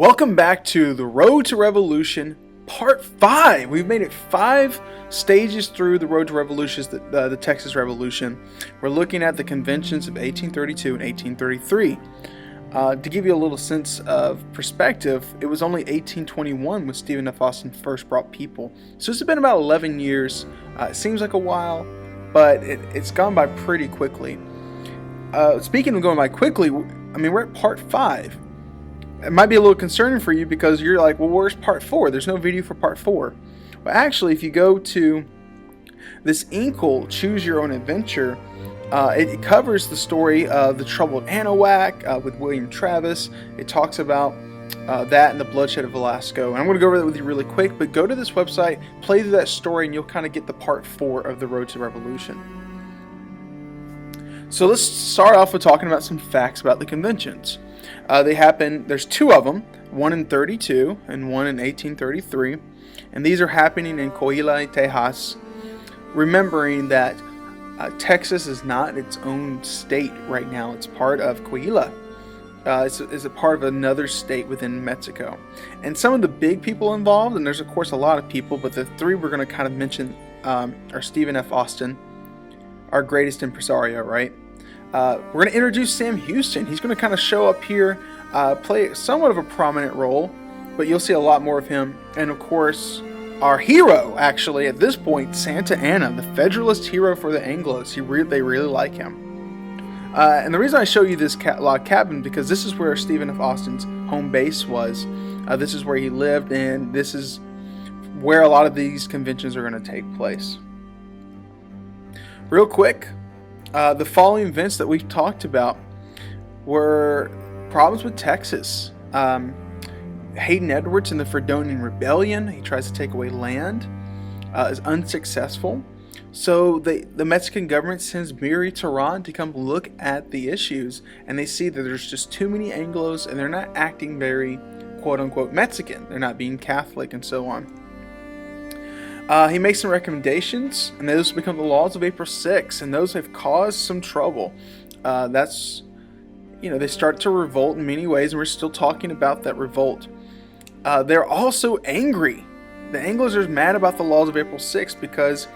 Welcome back to The Road to Revolution, Part 5. We've made it 5 stages through the Road to Revolution, the Texas Revolution. We're looking at the conventions of 1832 and 1833. To give you a little sense of perspective, it was only 1821 when Stephen F. Austin first brought people. So it's been about 11 years. It seems like a while, but it's gone by pretty quickly. Speaking of going by quickly, we're at Part 5. It might be a little concerning for you because you're like, well, where's Part 4? There's no video for Part 4. But actually, if you go to this Inkle Choose Your Own Adventure, it covers the story of the troubled Anahuac with William Travis. It talks about that and the bloodshed of Velasco. And I'm going to go over that with you really quick, but go to this website, play through that story, and you'll kind of get the Part 4 of the Road to Revolution. So let's start off with talking about some facts about the conventions. They happen, there's 2 of them, one in 32 and one in 1833. And these are happening in Coahuila, Texas. Remembering that Texas is not its own state right now. It's part of Coahuila. It's a part of another state within Mexico. And some of the big people involved, and there's of course a lot of people, but the 3 we're going to kind of mention are Stephen F. Austin, our greatest impresario, right? We're going to introduce Sam Houston. He's going to kind of show up here, play somewhat of a prominent role, but you'll see a lot more of him. And of course, our hero, actually, at this point, Santa Anna, the Federalist hero for the Anglos. They really like him. And the reason I show you this log cabin, because this is where Stephen F. Austin's home base was. This is where he lived, and this is where a lot of these conventions are going to take place. Real quick, the following events that we've talked about were problems with Texas. Hayden Edwards in the Fredonian Rebellion, he tries to take away land, is unsuccessful. So the Mexican government sends Miri Tehran to come look at the issues, and they see that there's just too many Anglos and they're not acting very quote-unquote Mexican. They're not being Catholic and so on. He makes some recommendations, and those become the laws of April 6th, and those have caused some trouble. They start to revolt in many ways, and we're still talking about that revolt. They're also angry. The Anglos are mad about the laws of April 6th because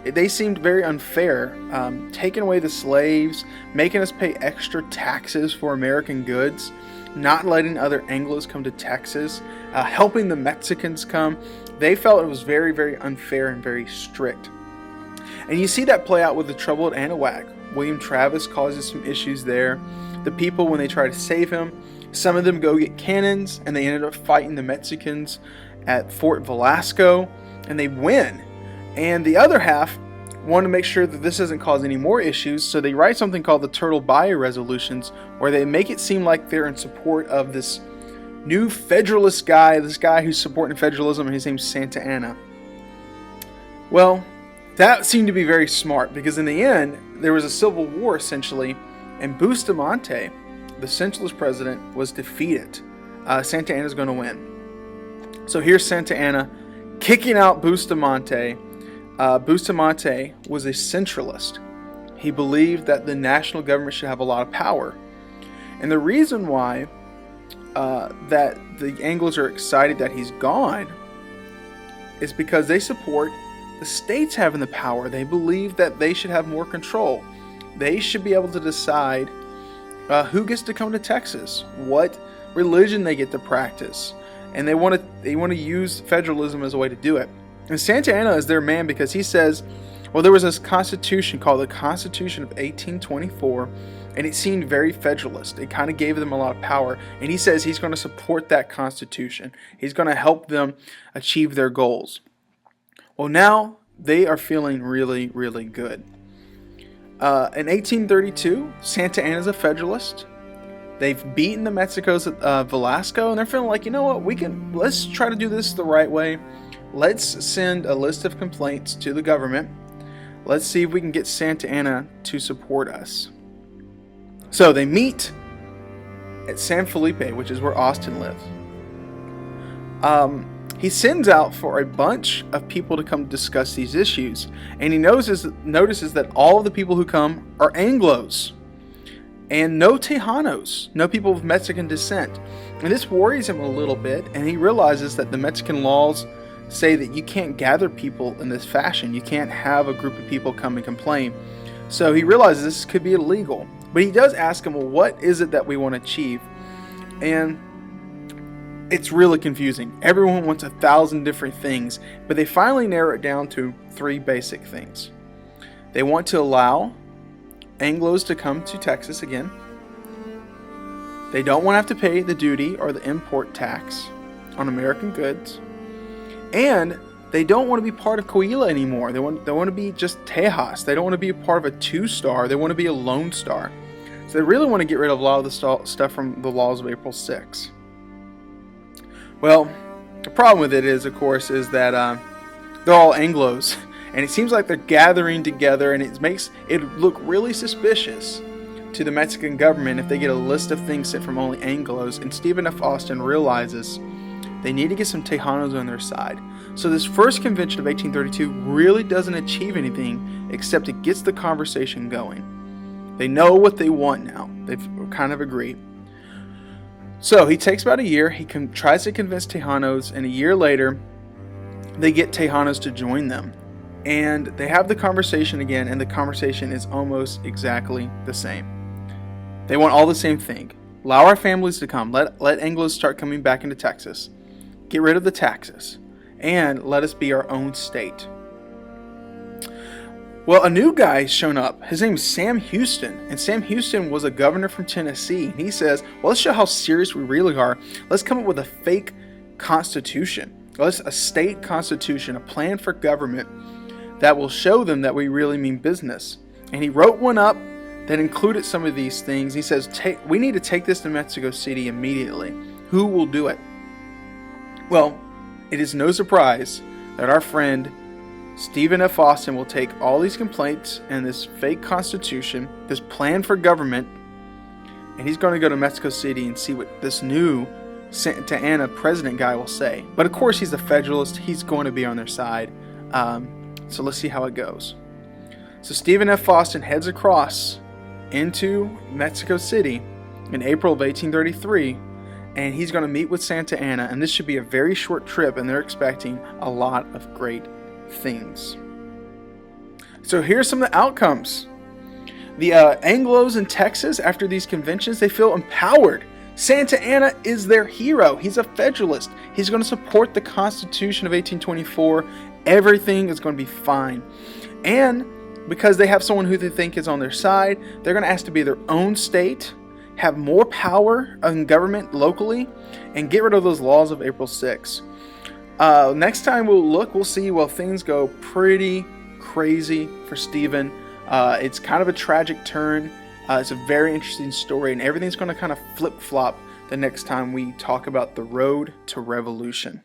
they seemed very unfair, taking away the slaves, making us pay extra taxes for American goods, not letting other Anglos come to Texas, helping the Mexicans come. They felt it was very, very unfair and very strict. And you see that play out with the troubled Anahuac. William Travis causes some issues there. The people, when they try to save him, some of them go get cannons, and they ended up fighting the Mexicans at Fort Velasco, and they win. And the other half want to make sure that this doesn't cause any more issues, so they write something called the Turtle Bayou Resolutions, where they make it seem like they're in support of this new Federalist guy, this guy who's supporting federalism, and his name's Santa Anna. Well, that seemed to be very smart, because in the end, there was a civil war, essentially, and Bustamante, the centralist president, was defeated. Santa Anna's going to win. So here's Santa Anna kicking out Bustamante. Bustamante was a centralist. He believed that the national government should have a lot of power. And the reason why that the Anglos are excited that he's gone is because they support the states having the power. They believe that they should have more control. They should be able to decide who gets to come to Texas, what religion they get to practice, and they want to use federalism as a way to do it. And Santa Anna is their man because he says, well, there was this constitution called the Constitution of 1824, and it seemed very federalist. It kind of gave them a lot of power, and he says he's going to support that constitution. He's going to help them achieve their goals. Well, now they are feeling really, really good. In 1832, Santa Anna's a federalist. They've beaten the Mexicans at Velasco, and they're feeling like, you know what, let's try to do this the right way. Let's send a list of complaints to the government. Let's see if we can get Santa Anna to support us. So they meet at San Felipe, which is where Austin lives. He sends out for a bunch of people to come discuss these issues, and he notices that all of the people who come are Anglos. and no Tejanos, no people of Mexican descent. And this worries him a little bit, and he realizes that the Mexican laws say that you can't gather people in this fashion. You can't have a group of people come and complain. So he realizes this could be illegal. But he does ask him, well, what is it that we want to achieve? And it's really confusing. Everyone wants 1,000 different things, but they finally narrow it down to 3 basic things. They want to allow Anglos to come to Texas again. They don't want to have to pay the duty or the import tax on American goods. And they don't want to be part of Coahuila anymore. They want to be just Tejas. They don't want to be a part of a 2-star. They want to be a Lone Star. So they really want to get rid of a lot of the stuff from the laws of April 6. Well, the problem with it is, of course, is that they're all Anglos. And it seems like they're gathering together, and it makes it look really suspicious to the Mexican government if they get a list of things sent from only Anglos. And Stephen F. Austin realizes they need to get some Tejanos on their side. So this first convention of 1832 really doesn't achieve anything except it gets the conversation going. They know what they want now. They've kind of agreed. So he takes about a year. He tries to convince Tejanos, and a year later, they get Tejanos to join them. And they have the conversation again, and the conversation is almost exactly the same. They want all the same thing. Allow our families to come. Let Anglos start coming back into Texas. Get rid of the taxes. And let us be our own state. Well, a new guy's shown up. His name's Sam Houston. And Sam Houston was a governor from Tennessee. And he says, well, let's show how serious we really are. Let's come up with a fake constitution. A state constitution, a plan for government that will show them that we really mean business. And he wrote one up that included some of these things. He says, we need to take this to Mexico City immediately. Who will do it? Well, it is no surprise that our friend Stephen F. Austin will take all these complaints and this fake constitution, this plan for government, and he's going to go to Mexico City and see what this new Santa Anna president guy will say. But of course, he's a Federalist. He's going to be on their side. So let's see how it goes. So Stephen F. Austin heads across into Mexico City in April of 1833, and he's going to meet with Santa Anna, and this should be a very short trip, and they're expecting a lot of great things. So here's some of the outcomes. The Anglos in Texas, after these conventions, they feel empowered. Santa Anna is their hero. He's a Federalist. He's going to support the Constitution of 1824. Everything is going to be fine. And because they have someone who they think is on their side, they're going to ask to be their own state, have more power in government locally, and get rid of those laws of April 6. Next time we'll see, well, things go pretty crazy for Stephen. It's kind of a tragic turn. It's a very interesting story, and everything's going to kind of flip-flop the next time we talk about the road to revolution.